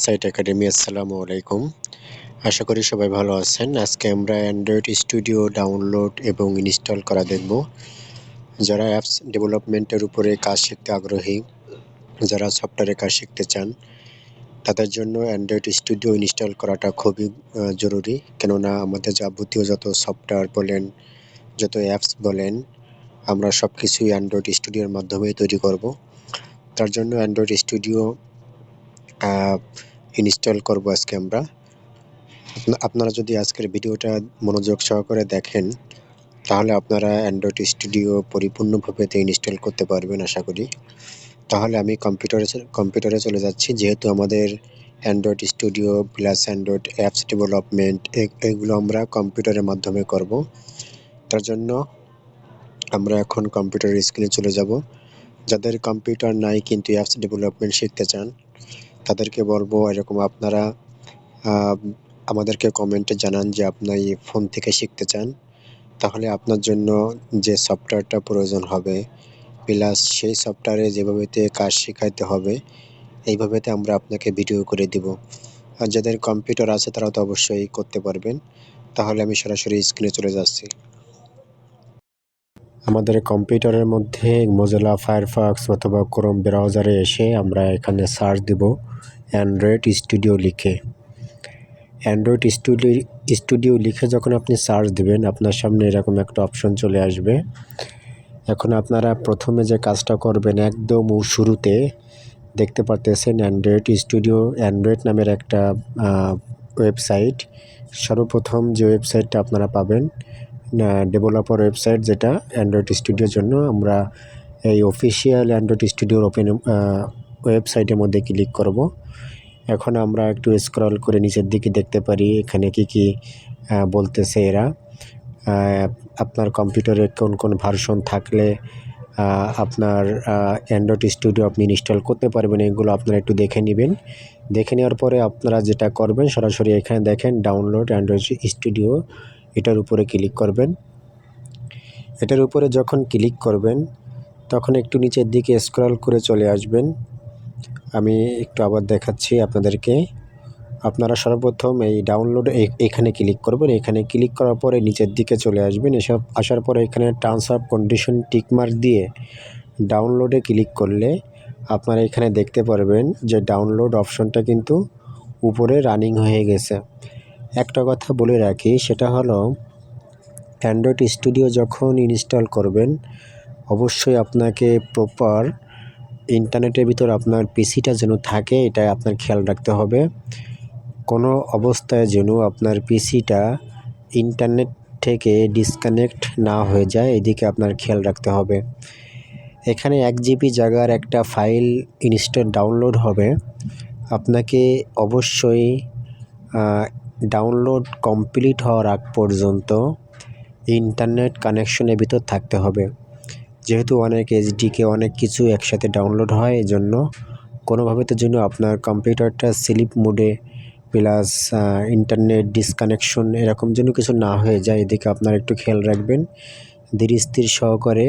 Site academy আসসালামু আলাইকুম। আশা করি সবাই ভালো আছেন। আজকে আমরা অ্যান্ড্রয়েড স্টুডিও ডাউনলোড এবং ইনস্টল করা দেখব। যারা অ্যাপস ডেভেলপমেন্টের উপরে কাজ শিখতে আগ্রহী, যারা সফটওয়্যারে কাজ শিখতে চান, তাদের জন্য অ্যান্ড্রয়েড স্টুডিও ইনস্টল করাটা খুবই জরুরি। কেননা আমাদের যাবতীয় যত সফটওয়্যার বলেন, যত অ্যাপস বলেন, আমরা সব কিছুই অ্যান্ড্রয়েড স্টুডিওর মাধ্যমেই তৈরি করব। তার জন্য অ্যান্ড্রয়েড স্টুডিও ইনস্টল করব আজকে আমরা। আপনারা যদি আজকের ভিডিওটা মনোযোগ সহকারে দেখেন, তাহলে আপনারা অ্যান্ড্রয়েড স্টুডিও পরিপূর্ণভাবে ইনস্টল করতে পারবেন আশা করি। তাহলে আমি কম্পিউটারে চলে যাচ্ছি, যেহেতু আমাদের Android studio plus Android apps development এগুলো আমরা কম্পিউটারের মাধ্যমে করব। তার জন্য আমরা এখন কম্পিউটারের স্ক্রিনে চলে যাব। যাদের কম্পিউটার নাই কিন্তু অ্যাপস ডেভেলপমেন্ট শিখতে চান, তাদেরকে বলবো এরকম আপনারা আমাদেরকে কমেন্টে জানান যে আপনি ফোন থেকে শিখতে চান। তাহলে আপনার জন্য যে সফটওয়্যারটা প্রয়োজন হবে, প্লাস সেই সফটওয়্যারে যেভাবে কাজ শেখাইতে হবে, এইভাবেতে আমরা আপনাকে ভিডিও করে দিব। আর যাদের কম্পিউটার আছে তারা তো অবশ্যই করতে পারবেন। তাহলে আমি সরাসরি স্ক্রিনে চলে যাচ্ছি। আমাদের কম্পিউটারের মধ্যে মোজিলা ফায়ারফক্স অথবা ক্রোম ব্রাউজারে এসে আমরা এখানে সার্চ দিব অ্যান্ড্রয়েড স্টুডিও লিখে। অ্যান্ড্রয়েড স্টুডিও লিখে যখন আপনি সার্চ দিবেন, আপনার সামনে এরকম একটা অপশন চলে আসবে। এখন আপনারা প্রথমে যে কাজটা করবেন, একদম শুরুতে দেখতে পারতেছেন অ্যান্ড্রয়েড স্টুডিও অ্যান্ড্রয়েড নামের একটা ওয়েবসাইট। সর্বপ্রথম যে ওয়েবসাইটটা আপনারা পাবেন, ডেভেলপার ওয়েবসাইট, যেটা অ্যান্ড্রয়েড স্টুডিওর জন্য আমরা এই অফিসিয়াল অ্যান্ড্রয়েড স্টুডিওর ওয়েবসাইটের মধ্যে ক্লিক করব। এখন আমরা একটু স্ক্রল করে নিচের দিকে দেখতে পারি এখানে কি বলতেছে এরা। আপনার কম্পিউটারে কোন কোন ভার্সন থাকলে আপনার অ্যান্ড্রয়েড স্টুডিও আপনি ইনস্টল করতে পারবেন, এগুলো আপনারা একটু দেখে নেবেন। দেখে নেওয়ার পরে আপনারা যেটা করবেন, সরাসরি এখানে দেখেন ডাউনলোড অ্যান্ড্রয়েড স্টুডিও, এটার উপরে ক্লিক করবেন। এটার উপরে যখন ক্লিক করবেন, তখন একটু নিচের দিকে স্ক্রল করে চলে আসবেন। আমি একটু আবার দেখাচ্ছি আপনাদেরকে। আপনারা সর্বপ্রথম এই ডাউনলোড এখানে ক্লিক করবেন। এখানে ক্লিক করার পরে নিচের দিকে চলে আসবেন। এসব আসার পরে এখানে টার্মস অফ কন্ডিশন টিকমার্ক দিয়ে ডাউনলোডে ক্লিক করলে আপনারা এখানে দেখতে পারবেন যে ডাউনলোড অপশনটা কিন্তু উপরে রানিং হয়ে গেছে। একটা কথা বলে রাখি, সেটা হলো অ্যান্ড্রয়েড স্টুডিও যখন ইনস্টল করবেন, অবশ্যই আপনাকে প্রপার ইন্টারনেটের ভিতর আপনার পিসিটা যেন থাকে, এটা আপনার খেয়াল রাখতে হবে। কোনো অবস্থায় যেন আপনার পিসিটা ইন্টারনেট থেকে ডিসকানেক্ট না হয়ে যায়, এদিকে আপনার খেয়াল রাখতে হবে। এখানে 1 জিবি জায়গার একটা ফাইল ডাউনলোড হবে। আপনাকে অবশ্যই ডাউনলোড কমপ্লিট হওয়ার আগ পর্যন্ত ইন্টারনেট কানেকশনের ভিতর থাকতে হবে। যেহেতু অনেক এইচডিকে অনেক কিছু একসাথে ডাউনলোড হয়, এজন্য কোনোভাবে তো যেন আপনার কম্পিউটারটা স্লিপ মোডে প্লাস ইন্টারনেট ডিসকানেকশন এরকম যেন কিছু না হয়ে যায়, এদিকে আপনারা একটু খেয়াল রাখবেন। ধীর স্থির সহকারে,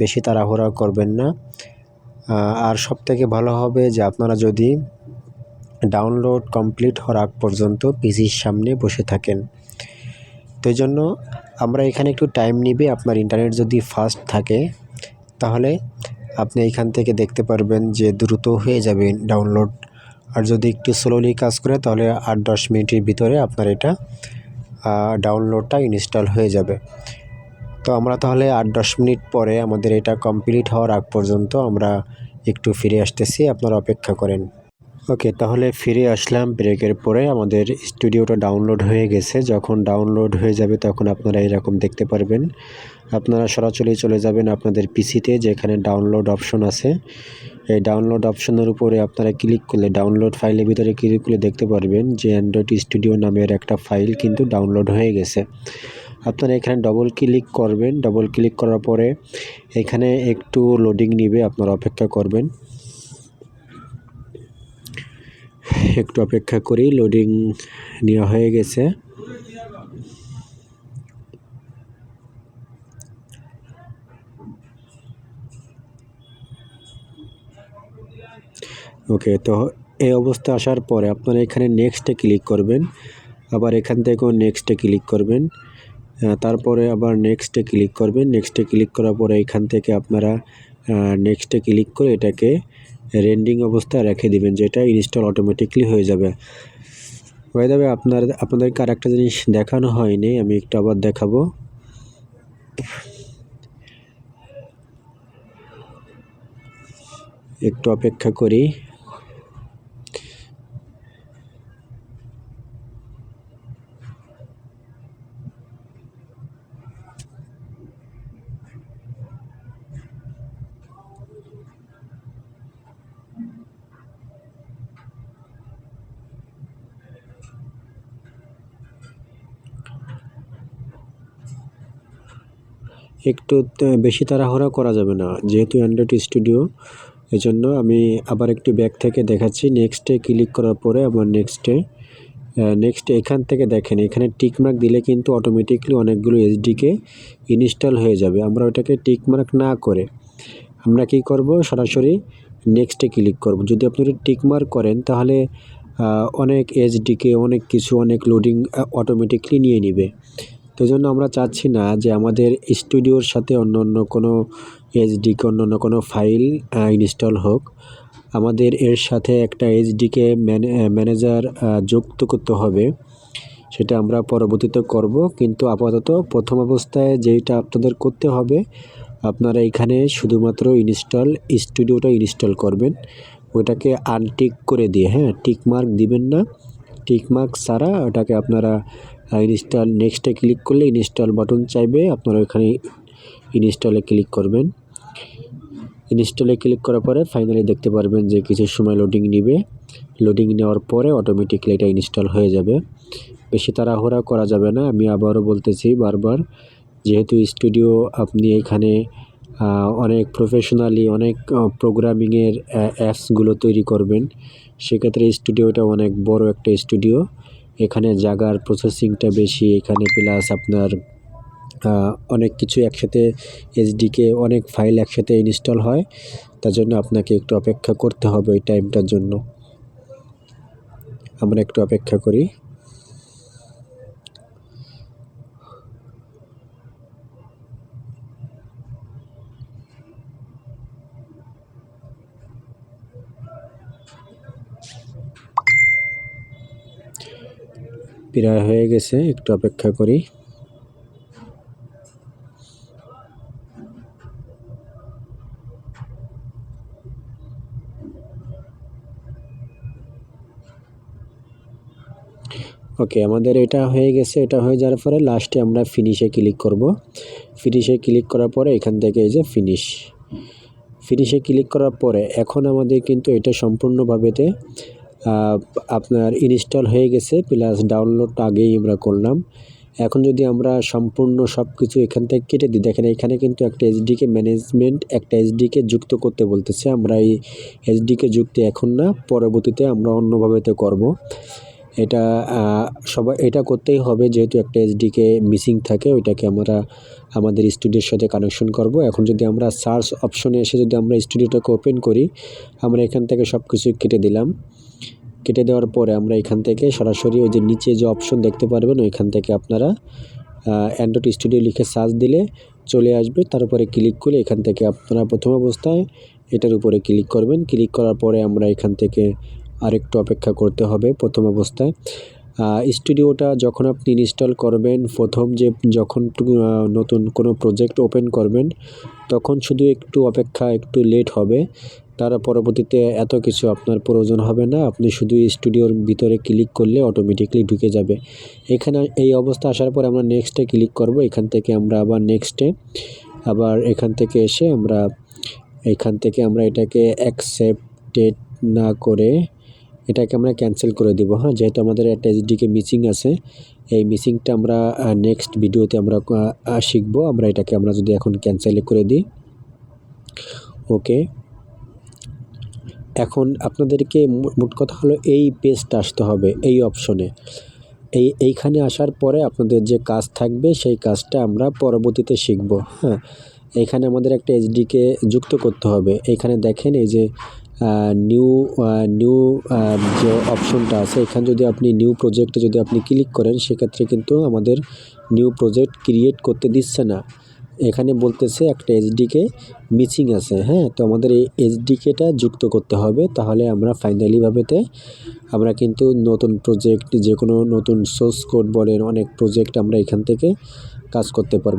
বেশি তাড়াহুড়া করবেন না। আর সবথেকে ভালো হবে যে আপনারা যদি ডাউনলোড কমপ্লিট হওয়ার আগ পর্যন্ত পিসির সামনে বসে থাকেন। তো এই জন্য আমরা এখানে একটু টাইম নিবে। আপনার ইন্টারনেট যদি ফাস্ট থাকে, তাহলে আপনি এখান থেকে দেখতে পারবেন যে দ্রুত হয়ে যাবে ডাউনলোড। আর যদি একটু স্লোলি কাজ করে, তাহলে 8-10 মিনিটের ভিতরে আপনার এটা ডাউনলোডটা ইনস্টল হয়ে যাবে। তো আমরা তাহলে 8-10 মিনিট পরে আমাদের এটা কমপ্লিট হওয়ার আগ পর্যন্ত আমরা একটু ফিরে আসতেছি, আপনারা অপেক্ষা করেন। ওকে, তাহলে ফিরে আসলাম ব্রেকের পরে। আমাদের স্টুডিওটা ডাউনলোড হয়ে গেছে। যখন ডাউনলোড হয়ে যাবে তখন আপনারা এরকম দেখতে পারবেন। আপনারা সরাসরি চলে যাবেন আপনাদের পিসিতে, যেখানে ডাউনলোড অপশন আছে। এই ডাউনলোড অপশনের উপরে আপনারা ক্লিক করলে, ডাউনলোড ফাইলের ভিতরে ক্লিক করলে দেখতে পারবেন যে অ্যান্ড্রয়েড স্টুডিও নামের একটা ফাইল কিন্তু ডাউনলোড হয়ে গেছে। আপনারা এখানে ডবল ক্লিক করবেন। ডবল ক্লিক করার পরে এখানে একটু লোডিং নিবে, আপনারা অপেক্ষা করবেন। একটু অপেক্ষা করি, লোডিং নেওয়া হয়ে গেছে। ওকে, তো এই অবস্থা আসার পরে আপনারা এখানে নেক্সটে ক্লিক করবেন, আবার এখান থেকেও নেক্সটে ক্লিক করবেন, তারপরে আবার নেক্সটে ক্লিক করবেন। নেক্সটে ক্লিক করার পরে এখান থেকে আপনারা নেক্সটে ক্লিক করে এটাকে রেন্ডিং অবস্থায় রেখে দিবেন, যেটা ইনস্টল অটোমেটিকলি হয়ে যাবে। হয়ে যাবে। আপনাদেরকে আরেকটা জিনিস দেখানো হয়নি, আমি একটু আবার দেখাবো। একটু অপেক্ষা করি। একটু বেশি তাড়াহুড়া করা যাবে না, যেহেতু অ্যান্ড্রয়েড স্টুডিও, এজন্য আমি আবার একটু ব্যাক থেকে দেখাচ্ছি। নেক্সটে ক্লিক করার পরে আবার নেক্সট এখান থেকে দেখেন, এখানে টিকমার্ক দিলে কিন্তু অটোমেটিকলি অনেকগুলো এসডিকে ইনস্টল হয়ে যাবে। আমরা ওটাকে টিকমার্ক না করে আমরা কি করব, সরাসরি নেক্সটে ক্লিক করব। যদি আপনি টিকমার্ক করেন তাহলে অনেক এসডিকে, অনেক কিছু, অনেক লোডিং অটোমেটিকলি নিয়ে নিবে। তো জন্য আমরা চাচ্ছি না যে আমাদের স্টুডিওর সাথে অন্য কোনো এসডিকে, অন্য কোনো ফাইল ইনস্টল হোক। আমাদের এর সাথে একটা এসডিকে ম্যানেজার যুক্ত করতে হবে, সেটা আমরা পরবর্তীতে করব। কিন্তু আপাতত প্রথম অবস্থায় যেটা আপনাদের করতে হবে, আপনারা এখানে শুধুমাত্র স্টুডিওটা ইনস্টল করবেন। ওটাকে আনটিক করে দিয়ে, টিকমার্ক দিবেন না। টিকমার্ক ছাড়া ওটাকে আপনারা ইনস্টল, নেক্সটে ক্লিক করলে ইনস্টল বাটন চাইবে, আপনারা ওখানে ইনস্টলে ক্লিক করবেন। ইনস্টলে ক্লিক করার পরে ফাইনালি দেখতে পারবেন যে কিছু সময় লোডিং নেবে। লোডিং নেওয়ার পরে অটোমেটিকলি এটা ইনস্টল হয়ে যাবে। বেশি তাড়াহুড়া করা যাবে না, আমি আবারও বলতেছি বারবার। যেহেতু স্টুডিও আপনি এখানে অনেক প্রফেশনালি, অনেক প্রোগ্রামিংয়ের অ্যাপসগুলো তৈরি করবেন, সেক্ষেত্রে স্টুডিওটা অনেক বড় একটা স্টুডিও। এখানে জায়গার প্রসেসিংটা বেশি, এখানে প্লাস আপনার অনেক কিছু একসাথে, এসডিকে অনেক ফাইল একসাথে ইনস্টল হয়। তার জন্য আপনাকে একটু অপেক্ষা করতে হবে এই টাইমটার জন্য। আমরা একটু অপেক্ষা করি। প্রায় হয়ে গেছে, একটু অপেক্ষা করি। ওকে, আমাদের এটা হয়ে গেছে। এটা হয়ে যাওয়ার পরে লাস্টে আমরা ফিনিশে ক্লিক করব। ফিনিশে ক্লিক করার পরে এখান থেকে এই যে ফিনিশে ক্লিক করার পরে এখন আমাদের কিন্তু এটা সম্পূর্ণভাবেতে আপনার ইনস্টল হয়ে গেছে, প্লাস ডাউনলোডটা আগেই আমরা করলাম। এখন যদি আমরা সম্পূর্ণ সব কিছু এখান থেকে কেটে দিই, দেখেন এখানে কিন্তু একটা এসডিকে ম্যানেজমেন্ট, একটা এসডিকে যুক্ত করতে বলতেছে। আমরা এই এসডিকে যুক্ত এখন না, পরবর্তীতে আমরা অন্যভাবেতে করব। এটা করতেই হবে, যেহেতু একটা এসডিকে মিসিং থাকে, ওইটাকে আমরা আমাদের স্টুডিওর সাথে কানেকশন করব। এখন যদি আমরা সার্চ অপশনে এসে যদি আমরা স্টুডিওটাকে ওপেন করি, আমরা এখান থেকে সব কিছু কেটে দিলাম। কেটে দেওয়ার পরে আমরা এখান থেকে সরাসরি ওই যে নিচে যে অপশন দেখতে পারবেন, ওইখান থেকে আপনারা অ্যান্ড্রয়েড স্টুডিও লিখে সার্চ দিলে চলে আসবে। তার উপরে ক্লিক করে এখান থেকে আপনারা প্রথম অবস্থায় এটার উপরে ক্লিক করবেন। ক্লিক করার পরে আমরা এখান থেকে আরেকটু অপেক্ষা করতে হবে। প্রথম অবস্থায় স্টুডিওটা যখন আপনি ইনস্টল করবেন, যখন নতুন কোনো প্রজেক্ট ওপেন করবেন, তখন শুধু একটু অপেক্ষা, একটু লেট হবে। তার পরবর্তীতে এত কিছু আপনার প্রয়োজন হবে না, আপনি শুধু স্টুডিওর ভিতরে ক্লিক করলে অটোমেটিকলি ঢুকে যাবে। এখানে এই অবস্থা আসার পর আমরা নেক্সটে ক্লিক করব। এখান থেকে আমরা আবার নেক্সটে, আবার এখান থেকে এসে আমরা এটাকে অ্যাকসেপ্টেড না করে এটাকে আমরা ক্যান্সেল করে দিব। যেহেতু আমাদের একটা এসডিকে মিসিং আছে, এই মিসিংটা আমরা নেক্সট ভিডিওতে আমরা শিখব। এটাকে আমরা যদি এখন ক্যান্সেল করে দিই, ওকে। এখন আপনাদেরকে মোট কথা হলো এই পেজটা আসতে হবে, এই অপশনে। এইখানে আসার পরে আপনাদের যে কাজ থাকবে, সেই কাজটা আমরা পরবর্তীতে শিখব। এখানে আমাদের একটা এসডিকে যুক্ত করতে হবে। এইখানে দেখেন এই যে নিউ নিউ যে অপশনটা আছে, এখানে যদি আপনি নিউ প্রজেক্টে যদি আপনি ক্লিক করেন, সেক্ষেত্রে কিন্তু আমাদের নিউ প্রজেক্ট ক্রিয়েট করতে দিচ্ছে না। এখানে বলতেছে একটা এসডিকে মিসিং আছে। হ্যাঁ, তো আমাদের এই এসডিকেটা যুক্ত করতে হবে, তাহলে আমরা ফাইনালিভাবেতে আমরা কিন্তু নতুন প্রজেক্ট, যে কোনো নতুন সোর্স কোড বলেন, অনেক প্রজেক্ট আমরা এখান থেকে কাজ করতে পারবো।